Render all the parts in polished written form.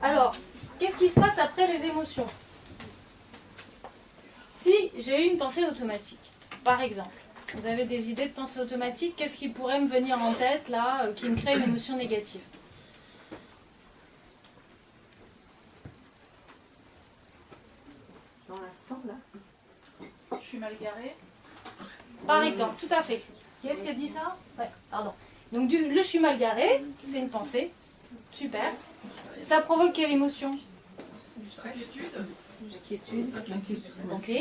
Alors, qu'est-ce qui se passe après les émotions? Si j'ai eu une pensée automatique, par exemple, vous avez des idées de pensée automatique, qu'est-ce qui pourrait me venir en tête, là, qui me crée une émotion négative? Dans l'instant, là. Je suis mal garée. Par exemple, tout à fait. Qui est-ce qui a dit ça? Ouais, pardon. Donc, le je suis mal garée, c'est une pensée. Super. Ça provoque quelle émotion? Du stress. Inquiétude. Ok.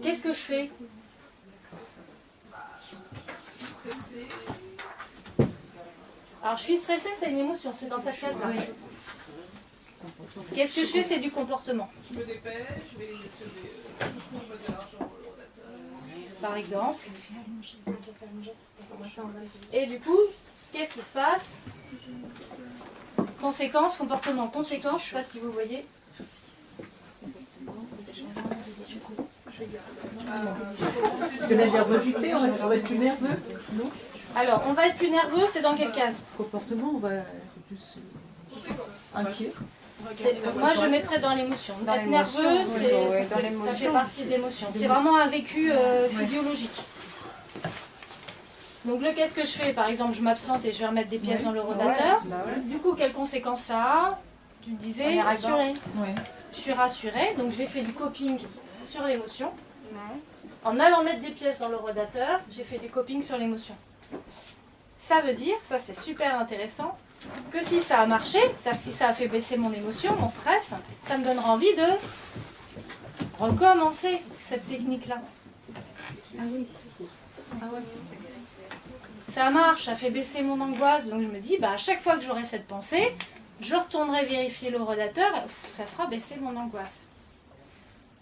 Qu'est-ce que je fais? Stressé. Alors, je suis stressée, c'est une émotion, c'est dans cette case-là. Qu'est-ce que je fais? C'est du comportement. Je me dépêche, je vais trouve de l'argent au ordinateur. Par exemple. Et du coup, qu'est-ce qui se passe? Conséquence, comportement, conséquence, je ne sais pas si vous voyez. De la nervosité, on va être plus nerveux, non? Alors, on va être plus nerveux, c'est dans quelle case? Comportement, on va être plus inquiet. Moi, je mettrais dans l'émotion. Être nerveux, ça fait partie de l'émotion. C'est vraiment un vécu physiologique. Donc, qu'est-ce que je fais? Par exemple, je m'absente et je vais remettre des pièces dans le rotateur. Du coup, quelles conséquences ça a? Tu me disais. On est rassuré. Je suis rassurée, donc j'ai fait du coping sur l'émotion. En allant mettre des pièces dans le rotateur, j'ai fait du coping sur l'émotion. Ça veut dire, ça c'est super intéressant, que si ça a marché, c'est-à-dire que si ça a fait baisser mon émotion, mon stress, ça me donnera envie de recommencer cette technique-là. Ah oui. Ça marche, ça fait baisser mon angoisse, donc je me dis, à chaque fois que j'aurai cette pensée, je retournerai vérifier le rotateur, ça fera baisser mon angoisse.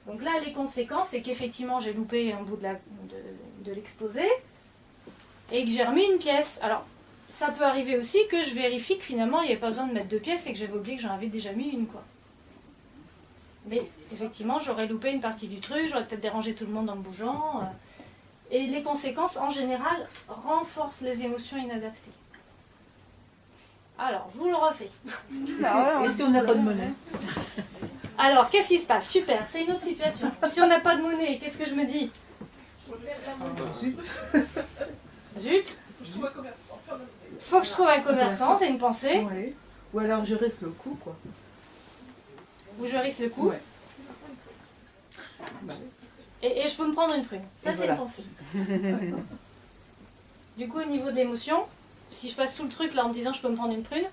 Donc là, les conséquences, c'est qu'effectivement, j'ai loupé un bout de l'exposé et que j'ai remis une pièce. Alors, ça peut arriver aussi que je vérifie que finalement, il n'y avait pas besoin de mettre 2 pièces et que j'avais oublié que j'en avais déjà mis une, quoi. Mais effectivement, j'aurais loupé une partie du truc, j'aurais peut-être dérangé tout le monde en bougeant. Et les conséquences, en général, renforcent les émotions inadaptées. Alors, vous le refaites. Et si on n'a pas de monnaie? Alors, qu'est-ce qui se passe? Super, c'est une autre situation. Si on n'a pas de monnaie, qu'est-ce que je me dis? Zut. Zut. Je trouve un commerçant. Faut que je trouve un commerçant, c'est une pensée. Ouais. Ou alors je reste le coup, quoi. Ou je risque le coup. Ouais. Et je peux me prendre une prune. Ça, Et c'est voilà. une pensée. Du coup, au niveau d'émotion, si je passe tout le truc là en me disant je peux me prendre une prune,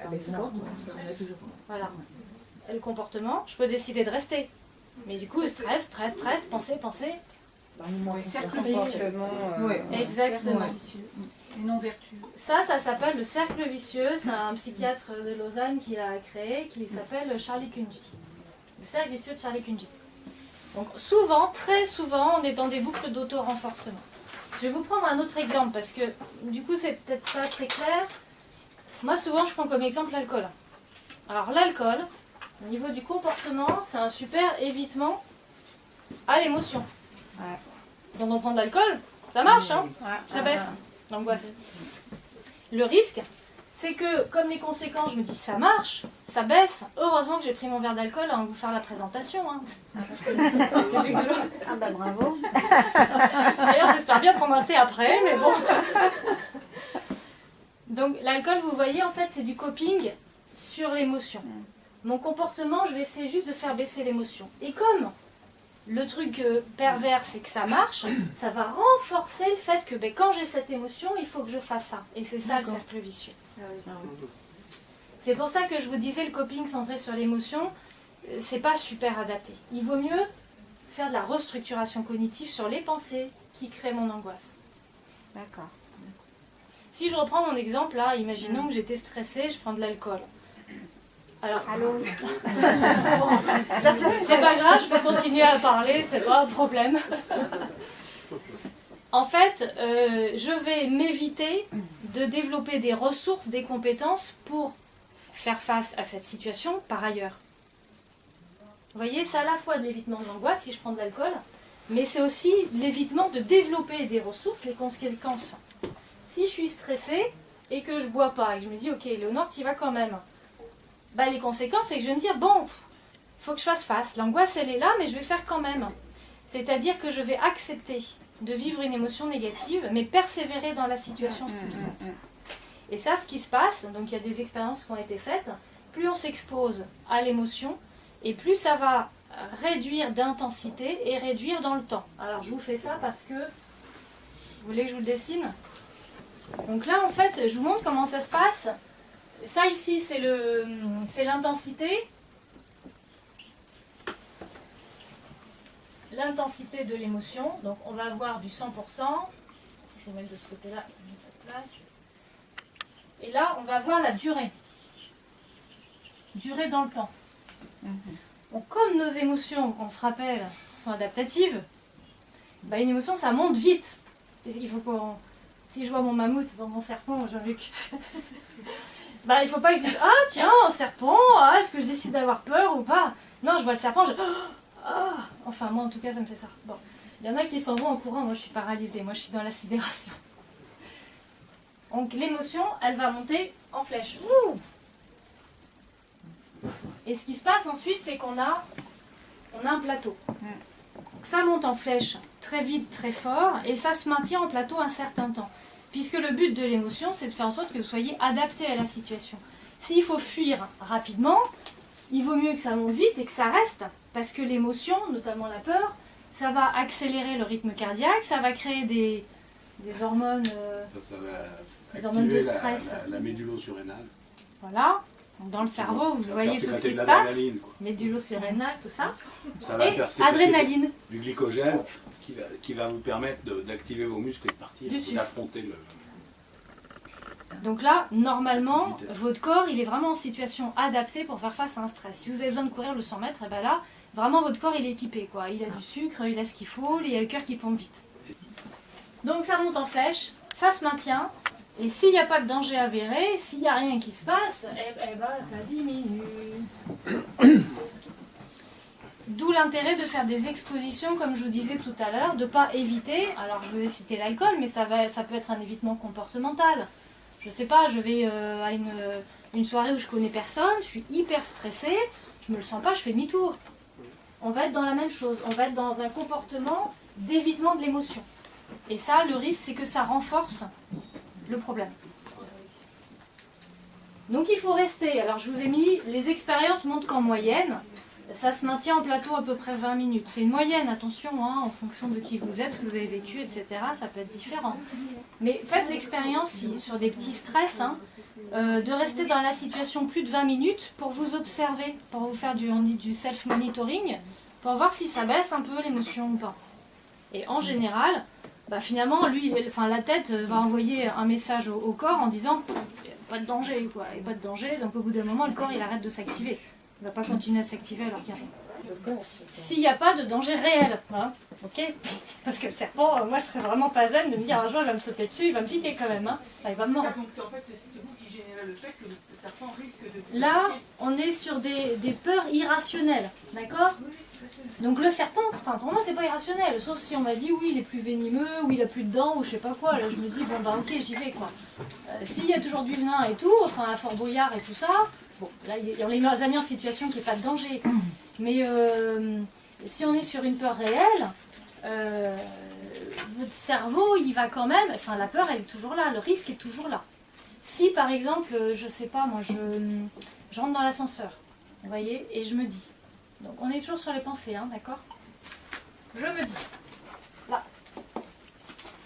Avec sport, on a toujours. voilà. Et le comportement, je peux décider de rester. Mais du coup, stress, pensée. Cercle vicieux. Exactement. Et non vertu. Ça s'appelle le cercle vicieux. C'est un psychiatre de Lausanne qui l'a créé, qui s'appelle Charlie Kunji. Le cercle vicieux de Charlie Kunji. Donc souvent, très souvent, on est dans des boucles d'auto-renforcement. Je vais vous prendre un autre exemple parce que du coup, c'est peut-être pas très clair. Moi, souvent, je prends comme exemple l'alcool. Alors l'alcool, au niveau du comportement, c'est un super évitement à l'émotion. Quand on prend de l'alcool, ça marche, hein, ça baisse l'angoisse. Le risque, c'est que comme les conséquences, je me dis ça marche, ça baisse. Heureusement que j'ai pris mon verre d'alcool avant de vous faire la présentation. Hein. Ah bah bravo. D'ailleurs, j'espère bien prendre un thé après, mais bon. Donc l'alcool, vous voyez, en fait, c'est du coping sur l'émotion. Mon comportement, je vais essayer juste de faire baisser l'émotion. Et comme le truc pervers, c'est que ça marche, ça va renforcer le fait que quand j'ai cette émotion, il faut que je fasse ça. Et c'est ça le cercle vicieux. C'est pour ça que je vous disais, le coping centré sur l'émotion, c'est pas super adapté. Il vaut mieux faire de la restructuration cognitive sur les pensées qui créent mon angoisse. D'accord. Si je reprends mon exemple, là, imaginons que j'étais stressée, je prends de l'alcool. Alors, Allô. c'est pas grave, je peux continuer à parler, c'est pas un problème. En fait, je vais m'éviter de développer des ressources, des compétences pour faire face à cette situation par ailleurs. Vous voyez, c'est à la fois de l'évitement de l'angoisse si je prends de l'alcool, mais c'est aussi l'évitement de développer des ressources, les conséquences. Si je suis stressée et que je bois pas et que je me dis ok, Léonore, tu y vas quand même. bah, les conséquences, c'est que je vais me dire, bon, il faut que je fasse face. L'angoisse, elle est là, mais je vais faire quand même. C'est-à-dire que je vais accepter de vivre une émotion négative, mais persévérer dans la situation stressante. Et ça, ce qui se passe, donc il y a des expériences qui ont été faites, plus on s'expose à l'émotion, et plus ça va réduire d'intensité et réduire dans le temps. Alors je vous fais ça parce que... Vous voulez que je vous le dessine? Donc là, en fait, je vous montre comment ça se passe. Ça ici, c'est l'intensité. L'intensité de l'émotion. Donc on va avoir du 100%. Je vais vous mettre de ce côté-là. Et là, on va voir la durée. Durée dans le temps. Donc comme nos émotions, on se rappelle, sont adaptatives, bah, une émotion, ça monte vite. Il faut qu'on... Si je vois mon mammouth, mon serpent, Jean-Luc, bah, il ne faut pas que je dise « Ah tiens, un serpent, ah, est-ce que je décide d'avoir peur ou pas ?» Non, je vois le serpent, je... Enfin, moi en tout cas, ça me fait ça. Bon. Il y en a qui s'en vont en courant, moi je suis paralysée, moi je suis dans la sidération. Donc l'émotion, elle va monter en flèche. Ouh. Et ce qui se passe ensuite, c'est qu'on a un plateau. Donc ça monte en flèche très vite, très fort, et ça se maintient en plateau un certain temps. Puisque le but de l'émotion, c'est de faire en sorte que vous soyez adapté à la situation. S'il faut fuir rapidement, il vaut mieux que ça monte vite et que ça reste, parce que l'émotion, notamment la peur, ça va accélérer le rythme cardiaque, ça va créer des hormones, ça va des hormones de activer stress. la médulo-surrénale. Voilà. Donc dans le cerveau, vous Ça va voyez faire tout ce qui sécréter se de passe. l'adrénaline, quoi. Médulo-surrénal, tout ça. Ça va Et faire sécréter adrénaline. du glycogène qui va vous permettre d'activer vos muscles et de partir, Du sucre. d'affronter le... Donc là, normalement, Petite vitesse. votre corps, il est vraiment en situation adaptée pour faire face à un stress. Si vous avez besoin de courir le 100 mètres, et ben là, vraiment votre corps, il est équipé, quoi. Il a du sucre, il a ce qu'il faut, il a le cœur qui pompe vite. Donc ça monte en flèche, ça se maintient, et s'il n'y a pas de danger avéré, s'il n'y a rien qui se passe, eh ben ça diminue. D'où l'intérêt de faire des expositions, comme je vous disais tout à l'heure, de ne pas éviter, alors je vous ai cité l'alcool, mais ça peut être un évitement comportemental. Je sais pas, je vais à une soirée où je connais personne, je suis hyper stressée, je me le sens pas, je fais demi-tour. On va être dans la même chose, on va être dans un comportement d'évitement de l'émotion. Et ça, le risque, c'est que ça renforce le problème. Donc il faut rester, alors je vous ai mis, les expériences montrent qu'en moyenne, ça se maintient en plateau à peu près 20 minutes. C'est une moyenne, attention, hein, en fonction de qui vous êtes, ce que vous avez vécu, etc. Ça peut être différent. Mais faites l'expérience sur des petits stress, hein, de rester dans la situation plus de 20 minutes pour vous observer, pour vous faire on dit du self-monitoring, pour voir si ça baisse un peu l'émotion ou pas. Et en général, bah finalement, la tête va envoyer un message au corps en disant « pas de danger, quoi, et pas de danger ». Donc au bout d'un moment, le corps, il arrête de s'activer. Il ne va pas continuer à s'activer alors qu'il y a rien. S'il n'y a pas de danger réel, hein, ok. Parce que le serpent, moi je serais vraiment pas zen de me dire un jour il va me sauter dessus, il va me piquer quand même, hein. Enfin, il va me mordre. Donc en fait, c'est vous qui générez le fait que le serpent risque de... Là, on est sur des peurs irrationnelles, d'accord. Donc le serpent, enfin pour moi c'est pas irrationnel, sauf si on m'a dit oui il est plus venimeux, ou il a plus de dents, ou je sais pas quoi, là je me dis bon bah ok j'y vais quoi. S'il y a toujours du venin et tout, enfin à Fort Boyard et tout ça, bon là on les a mis en situation qu'il n'y ait pas de danger. Mais si on est sur une peur réelle, votre cerveau il va quand même, enfin la peur elle est toujours là, le risque est toujours là. Si par exemple, je sais pas moi, je rentre dans l'ascenseur, vous voyez, et je me dis, donc on est toujours sur les pensées, hein, d'accord? Je me dis, là,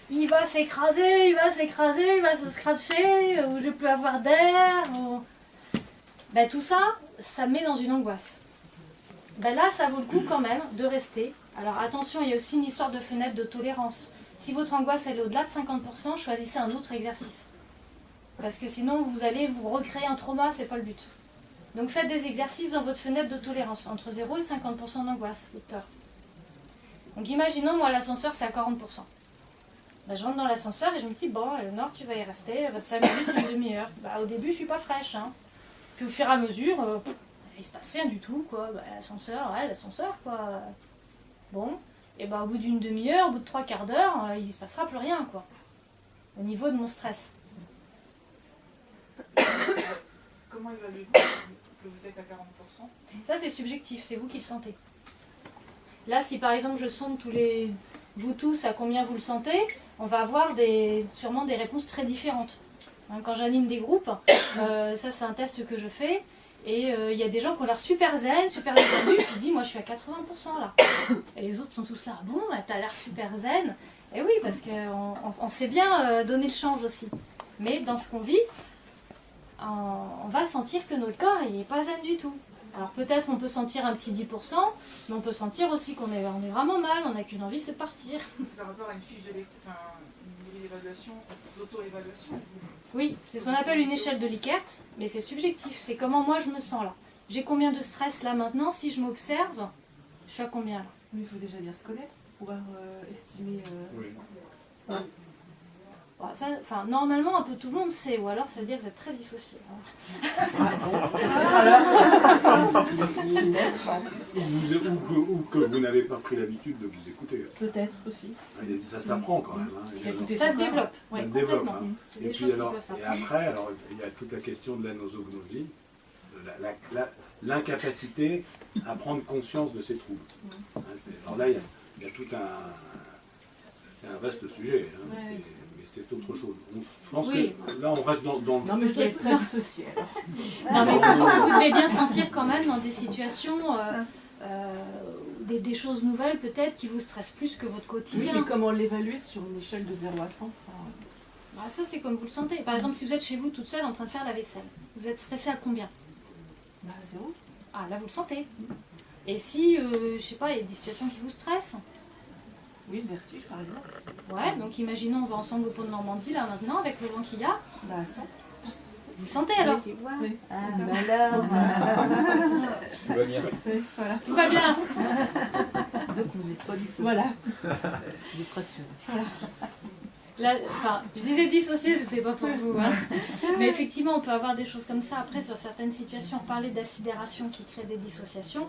il va s'écraser, il va se scratcher, ou je ne vais plus avoir d'air, ou... Ben, tout ça, ça me met dans une angoisse. Ben là, ça vaut le coup quand même de rester. Alors attention, il y a aussi une histoire de fenêtre de tolérance. Si votre angoisse elle est au-delà de 50%, choisissez un autre exercice. Parce que sinon, vous allez vous recréer un trauma, c'est pas le but. Donc faites des exercices dans votre fenêtre de tolérance, entre 0 et 50% d'angoisse, ou de peur. Donc imaginons, moi l'ascenseur c'est à 40%. Ben, je rentre dans l'ascenseur et je me dis, bon, Léonore, tu vas y rester, votre 5 minutes, une demi-heure. Ben, au début, je suis pas fraîche. Hein. Puis au fur et à mesure, il se passe rien du tout, quoi. Ben, l'ascenseur, quoi. Bon, et ben, au bout d'une demi-heure, au bout de 3 quarts d'heure, il se passera plus rien, quoi. Au niveau de mon stress. Comment évaluer? que vous êtes à 40%. Ça, c'est subjectif, c'est vous qui le sentez. Là, si par exemple je sonde vous tous à combien vous le sentez, on va avoir sûrement des réponses très différentes. Hein, quand j'anime des groupes, ça c'est un test que je fais, et il y a des gens qui ont l'air super zen, super détendus, qui disent moi je suis à 80% là. Et les autres sont tous là, bon, bah, t'as l'air super zen. Et oui, parce qu'on sait bien donner le change aussi. Mais dans ce qu'on vit, on va sentir que notre corps il n'est pas zen du tout. Alors peut-être on peut sentir un petit 10%, mais on peut sentir aussi qu'on est vraiment mal, on n'a qu'une envie, c'est de partir. C'est par rapport à une fiche de lecture, enfin, une grille d'évaluation, d'auto-évaluation. Oui, c'est ce qu'on appelle une échelle de Likert, mais c'est subjectif, c'est comment moi je me sens là. J'ai combien de stress là maintenant, si je m'observe, je suis à combien là? Mais il faut déjà bien se connaître pour pouvoir estimer. Oui. Bon, ça, normalement un peu tout le monde sait, ou alors ça veut dire que vous êtes très dissocié. Ou que vous n'avez pas pris l'habitude de vous écouter. Peut-être aussi. Ça s'apprend quand même. Hein. Écoutez, Ça se développe, Ça ouais, se développe. complètement. Hein. C'est Et des puis choses qui alors, peuvent et sortir. après, alors, il y a toute la question de l'anosognosie, de l'incapacité à prendre conscience de ces troubles. Hein, alors là, il y a tout c'est un vaste sujet, hein, Ouais. mais c'est autre chose. Je pense Oui. que là, on reste dans le... Non, mais je dois être très dissociée. Alors. Non, mais vous devez bien sentir quand même dans des situations, des choses nouvelles peut-être qui vous stressent plus que votre Oui, quotidien. mais comment l'évaluer sur une échelle de 0 à 100? Bah, ça c'est comme vous le sentez. Par exemple, si vous êtes chez vous toute seule en train de faire la vaisselle, vous êtes stressé à combien? Bah, 0. Ah là vous le sentez. Et si, je sais pas, il y a des situations qui vous stressent. Oui, le vertige par exemple. Ouais, donc imaginons on va ensemble au pont de Normandie là maintenant avec le vent qu'il y a. Bah, à 100. Vous le sentez alors? Tu vois. Oui. Ah, bah alors. Tu vas bien. Oui, voilà. Tout va bien. Donc vous n'êtes pas dissocié. Voilà. Dépression. Là, je disais dissocier, c'était pas pour vous. Hein. Mais effectivement, on peut avoir des choses comme ça. Après, sur certaines situations, on parlait d'acidération qui crée des dissociations.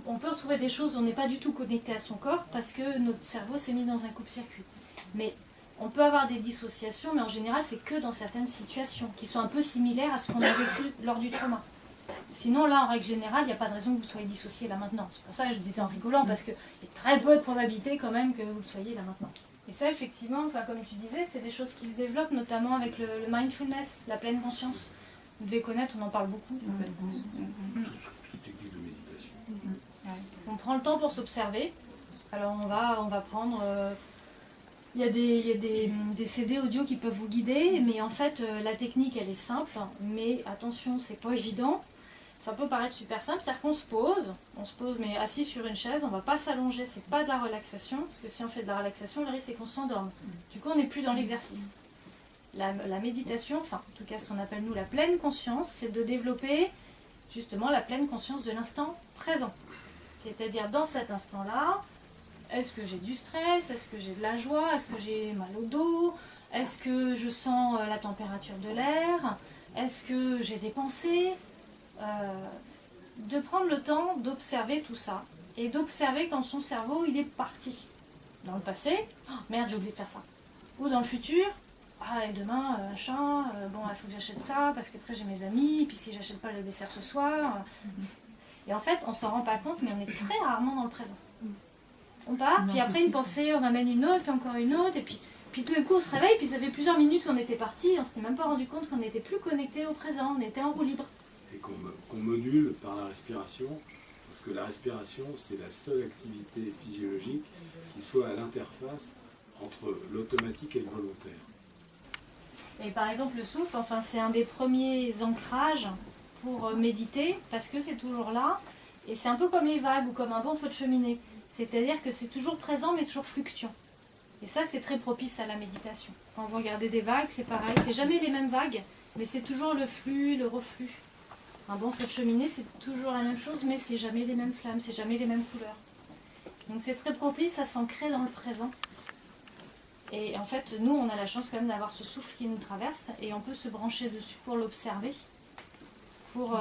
On peut retrouver des choses où on n'est pas du tout connecté à son corps parce que notre cerveau s'est mis dans un coupe-circuit. Mais on peut avoir des dissociations, mais en général, c'est que dans certaines situations qui sont un peu similaires à ce qu'on a vécu lors du trauma. Sinon, là, en règle générale, il n'y a pas de raison que vous soyez dissocié là maintenant. C'est pour ça que je disais en rigolant, parce qu'il y a très peu de probabilité quand même que vous le soyez là maintenant. Et ça, effectivement, comme tu disais, c'est des choses qui se développent, notamment avec le mindfulness, la pleine conscience. Vous devez connaître, on en parle beaucoup. Toute technique de méditation. On prend le temps pour s'observer. Alors on va prendre... Il y a des CD audio qui peuvent vous guider, mais en fait la technique elle est simple, mais attention, c'est pas évident. Ça peut paraître super simple, c'est-à-dire qu'on se pose mais assis sur une chaise, on va pas s'allonger, c'est pas de la relaxation, parce que si on fait de la relaxation, le risque c'est qu'on s'endorme. Du coup on n'est plus dans l'exercice. La méditation, enfin en tout cas ce qu'on appelle nous la pleine conscience, c'est de développer justement la pleine conscience de l'instant présent. C'est-à-dire dans cet instant-là, est-ce que j'ai du stress? Est-ce que j'ai de la joie? Est-ce que j'ai mal au dos? Est-ce que je sens la température de l'air? Est-ce que j'ai des pensées? De prendre le temps d'observer tout ça. Et d'observer quand son cerveau il est parti. Dans le passé, oh, merde j'ai oublié de faire ça. Ou dans le futur, ah et demain, machin, bon il faut que j'achète ça parce qu'après j'ai mes amis, puis si j'achète pas le dessert ce soir... Et en fait, on s'en rend pas compte, mais on est très rarement dans le présent. On part, puis après une pensée, on amène une autre, puis encore une autre, et puis tout d'un coup on se réveille, puis ça fait plusieurs minutes qu'on était parti, on s'était même pas rendu compte qu'on n'était plus connecté au présent, on était en roue libre. Et qu'on module par la respiration, parce que la respiration, c'est la seule activité physiologique qui soit à l'interface entre l'automatique et le volontaire. Et par exemple le souffle, c'est un des premiers ancrages pour méditer, parce que c'est toujours là, et c'est un peu comme les vagues ou comme un vent feu de cheminée. C'est-à-dire que c'est toujours présent mais toujours fluctuant. Et ça c'est très propice à la méditation. Quand vous regardez des vagues, c'est pareil, c'est jamais les mêmes vagues, mais c'est toujours le flux, le reflux. Un bon feu de cheminée, c'est toujours la même chose, mais c'est jamais les mêmes flammes, c'est jamais les mêmes couleurs. Donc c'est très propice à s'ancrer dans le présent. Et en fait, nous, on a la chance quand même d'avoir ce souffle qui nous traverse, et on peut se brancher dessus pour l'observer, pour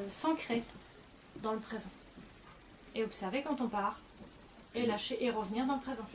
s'ancrer dans le présent. Et observer quand on part, et lâcher et revenir dans le présent.